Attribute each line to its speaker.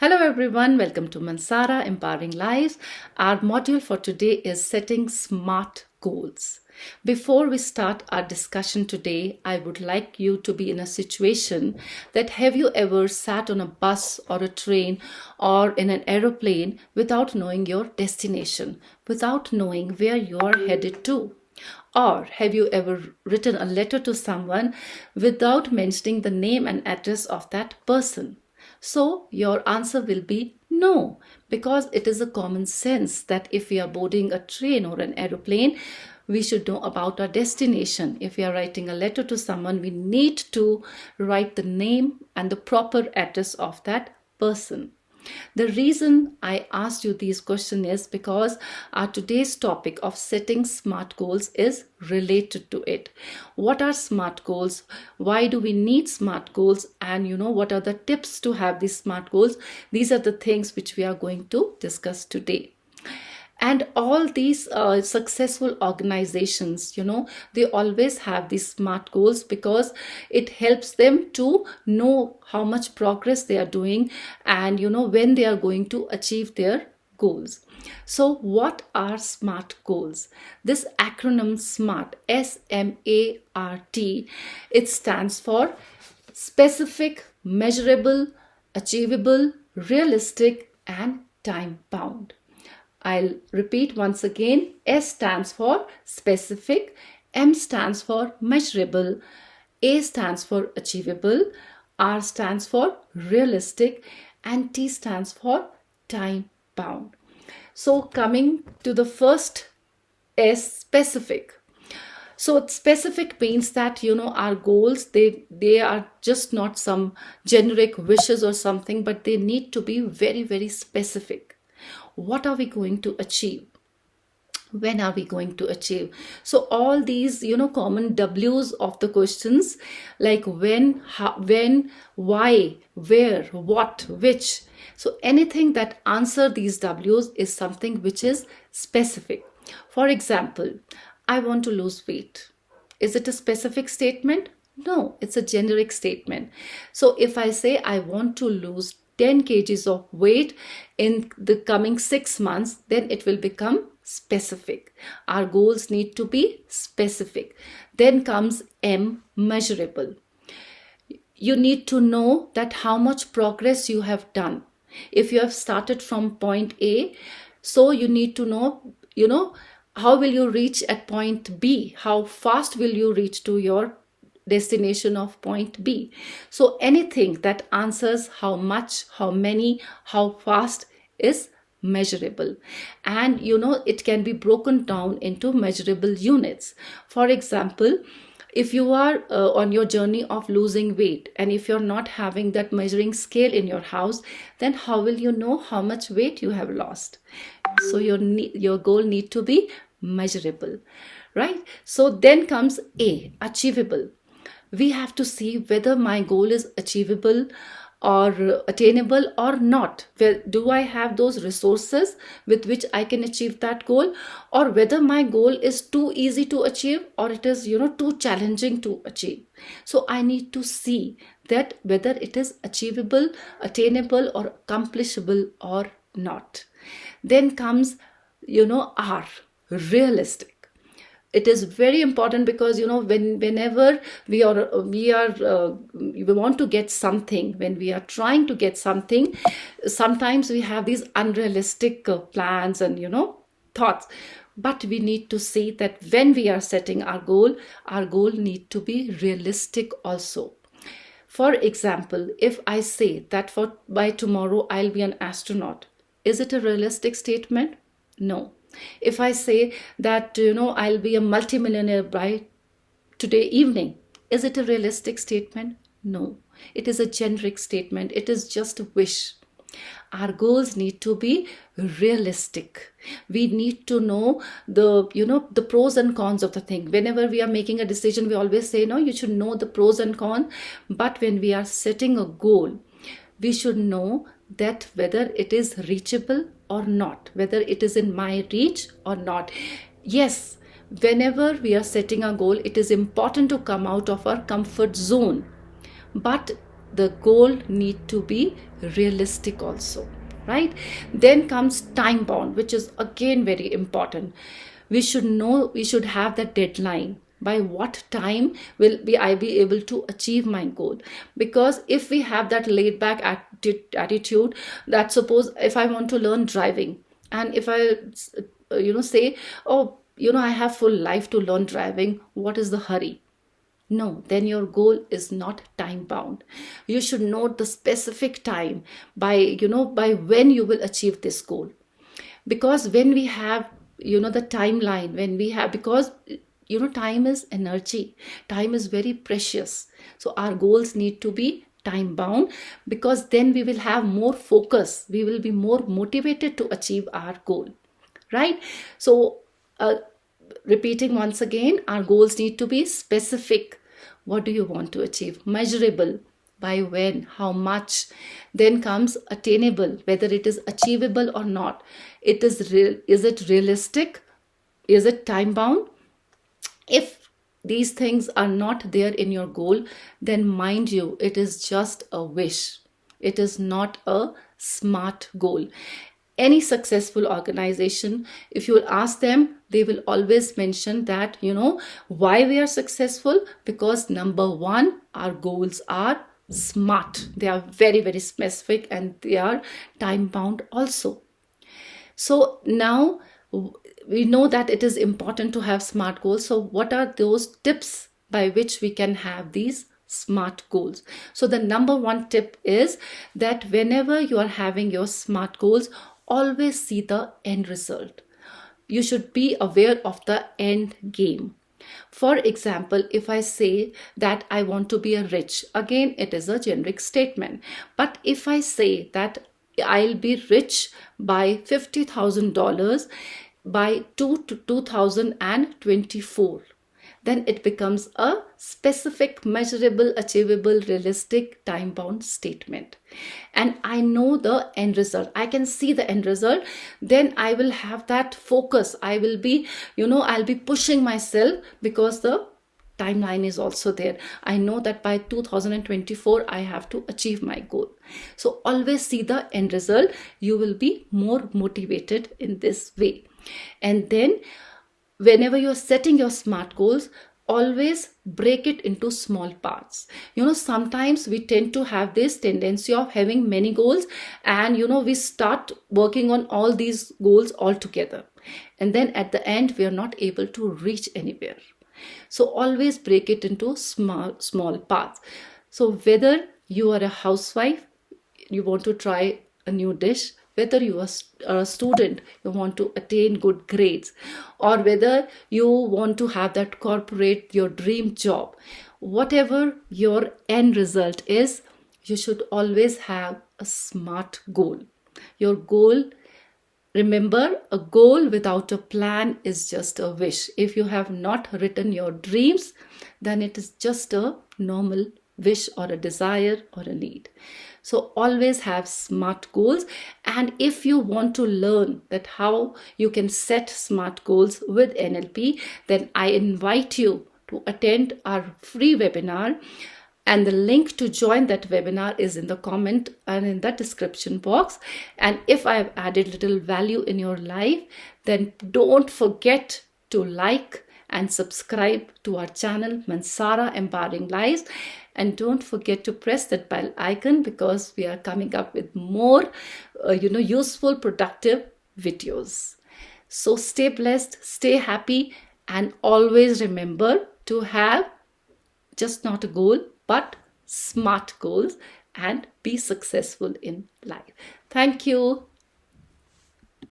Speaker 1: Hello everyone, welcome to Mansara Empowering Lives. Our module for today is setting SMART goals. Before we start our discussion today, I would like you to be in a situation that have you ever sat on a bus or a train or in an aeroplane without knowing your destination, without knowing where you are headed to? Or have you ever written a letter to someone without mentioning the name and address of that person? So your answer will be no, because it is a common sense that if we are boarding a train or an aeroplane, we should know about our destination. If we are writing a letter to someone, we need to write the name and the proper address of that person. The reason I asked you these questions is because our today's topic of setting SMART goals is related to it. What are SMART goals? Why do we need SMART goals? And what are the tips to have these SMART goals? These are the things which we are going to discuss today. And all these successful organizations, they always have these SMART goals because it helps them to know how much progress they are doing and, when they are going to achieve their goals. So what are SMART goals? This acronym SMART, S-M-A-R-T, it stands for specific, measurable, achievable, realistic, and time-bound. I'll repeat once again. S stands for specific, M stands for measurable, A stands for achievable, R stands for realistic, and T stands for time bound. So coming to the first S, specific. So specific means that our goals, they are just not some generic wishes or something, but they need to be very, very specific. What are we going to achieve? When are we going to achieve? So all these common W's of the questions, like when, how, when, why, where, what, which. So anything that answer these W's is something which is specific. For example, I want to lose weight. Is it a specific statement? No, it's a generic statement. So if I say I want to lose 10 kgs of weight in the coming 6 months, then it will become specific. Our goals need to be specific. Then comes M, measurable. You need to know that how much progress you have done. If you have started from point A, so you need to know, how will you reach at point B? How fast will you reach to your destination of point B? So anything that answers how much, how many, how fast is measurable. And it can be broken down into measurable units. For example, if you are on your journey of losing weight, and if you're not having that measuring scale in your house, then how will you know how much weight you have lost? So your goal need to be measurable, right? So then comes A, achievable. We have to see whether my goal is achievable or attainable or not. Do I have those resources with which I can achieve that goal, or whether my goal is too easy to achieve or it is too challenging to achieve. So I need to see that whether it is achievable, attainable, or accomplishable or not. Then comes R, realistic. It is very important because whenever we want to get something, when we are trying to get something, sometimes we have these unrealistic plans and thoughts. But we need to see that when we are setting our goal need to be realistic also. For example, if I say that by tomorrow I'll be an astronaut, is it a realistic statement? No. If I say that I'll be a multimillionaire by today evening, is it a realistic statement? No. It is a generic statement. It is just a wish. Our goals need to be realistic. We need to know the pros and cons of the thing. Whenever we are making a decision, we always say, no, you should know the pros and cons. But when we are setting a goal, we should know that whether it is reachable or not, whether it is in my reach or not. Yes, whenever we are setting a goal, it is important to come out of our comfort zone. But the goal need to be realistic also, right? Then comes time bound, which is again very important. We should know, we should have that deadline. By what time will I be able to achieve my goal? Because if we have that laid back attitude, that suppose if I want to learn driving, and if I say, oh, I have full life to learn driving, what is the hurry? No, then your goal is not time bound. You should note the specific time by when you will achieve this goal. Because when we have the timeline, when we have, because time is energy, time is very precious. So our goals need to be time bound, because then we will have more focus, we will be more motivated to achieve our goal, right? So repeating once again, our goals need to be specific. What do you want to achieve? Measurable. By when? How much? Then comes attainable, whether it is achievable or not. Is it realistic? Is it time bound? If these things are not there in your goal, then mind you, it is just a wish. It is not a SMART goal. Any successful organization, if you will ask them, they will always mention that, why we are successful, because number one, our goals are SMART. They are very, very specific, and they are time bound also. So now we know that it is important to have SMART goals. So what are those tips by which we can have these SMART goals? So the number one tip is that whenever you are having your SMART goals, always see the end result. You should be aware of the end game. For example, if I say that I want to be a rich, again, it is a generic statement. But if I say that I'll be rich by $50,000 by 2024, then it becomes a specific, measurable, achievable, realistic, time-bound statement. And I know the end result. I can see the end result. Then I will have that focus. I will be, I'll be pushing myself, because the timeline is also there. I know that by 2024, I have to achieve my goal. So always see the end result. You will be more motivated in this way. And then whenever you're setting your SMART goals, always break it into small parts. Sometimes we tend to have this tendency of having many goals, and we start working on all these goals all together, and then at the end we are not able to reach anywhere. So always break it into small parts. So whether you are a housewife, you want to try a new dish, whether you are a student, you want to attain good grades, or whether you want to have that corporate, your dream job, whatever your end result is, you should always have a SMART goal. Your goal, remember, a goal without a plan is just a wish. If you have not written your dreams, then it is just a normal wish or a desire or a need. So always have SMART goals. And if you want to learn that how you can set SMART goals with NLP, then I invite you to attend our free webinar. And the link to join that webinar is in the comment and in the description box. And if I have added little value in your life, then don't forget to like and subscribe to our channel, Mansara Empowering Lives. And don't forget to press that bell icon, because we are coming up with more, useful, productive videos. So stay blessed, stay happy, and always remember to have just not a goal, but SMART goals, and be successful in life. Thank you.